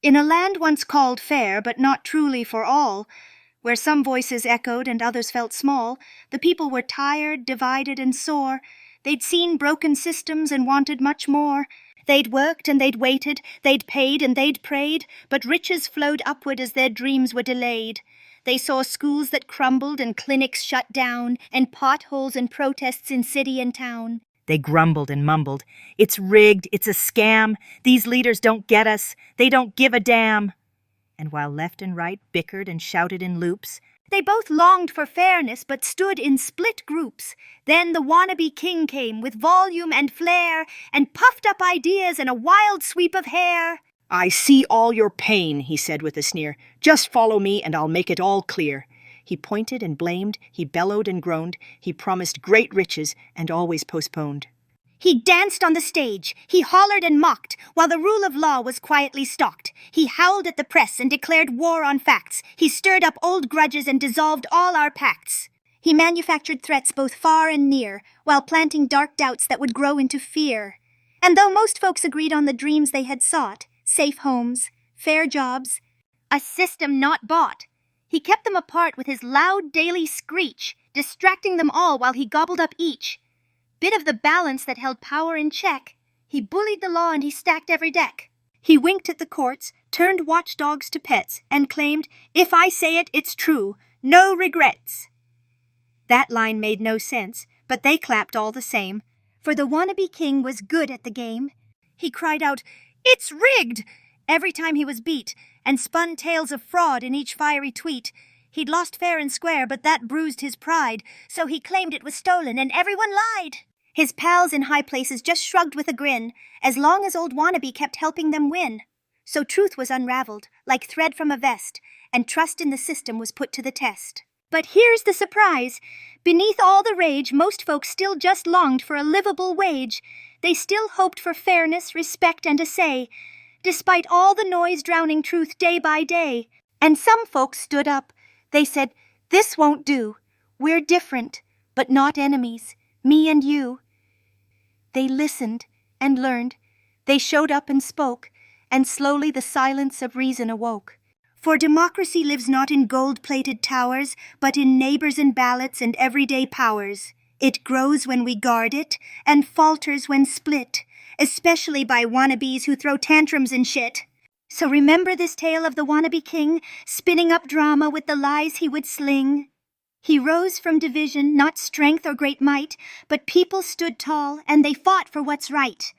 In a land once called fair, but not truly for all, where some voices echoed and others felt small, the people were tired, divided, and sore. They'd seen broken systems and wanted much more. They'd worked and they'd waited, they'd paid and they'd prayed, but riches flowed upward as their dreams were delayed. They saw schools that crumbled and clinics shut down, and potholes and protests in city and town. They grumbled and mumbled, "It's rigged, it's a scam, these leaders don't get us, they don't give a damn." And while left and right bickered and shouted in loops, they both longed for fairness but stood in split groups. Then the Wannabe King came with volume and flair, and puffed up ideas and a wild sweep of hair. "I see all your pain," he said with a sneer. "Just follow me and I'll make it all clear." He pointed and blamed, he bellowed and groaned, he promised great riches and always postponed. He danced on the stage, he hollered and mocked, while the rule of law was quietly stalked. He howled at the press and declared war on facts. He stirred up old grudges and dissolved all our pacts. He manufactured threats both far and near, while planting dark doubts that would grow into fear. And though most folks agreed on the dreams they had sought, safe homes, fair jobs, a system not bought, he kept them apart with his loud daily screech, distracting them all while he gobbled up each bit of the balance that held power in check. He bullied the law and he stacked every deck. He winked at the courts, turned watchdogs to pets, and claimed, "If I say it, it's true, no regrets." That line made no sense, but they clapped all the same, for the Wannabe King was good at the game. He cried out, "It's rigged!" every time he was beat, and spun tales of fraud in each fiery tweet. He'd lost fair and square, but that bruised his pride, so he claimed it was stolen and everyone lied. His pals in high places just shrugged with a grin, as long as old Wannabe kept helping them win. So truth was unraveled, like thread from a vest, and trust in the system was put to the test. But here's the surprise. Beneath all the rage, most folks still just longed for a livable wage. They still hoped for fairness, respect, and a say, despite all the noise drowning truth day by day. And some folks stood up. They said, "This won't do. We're different, but not enemies, me and you." They listened and learned. They showed up and spoke, and slowly the silence of reason awoke. For democracy lives not in gold-plated towers, but in neighbors and ballots and everyday powers. It grows when we guard it, and falters when split, especially by wannabes who throw tantrums and shit. So remember this tale of the Wannabe King, spinning up drama with the lies he would sling. He rose from division, not strength or great might, but people stood tall and they fought for what's right.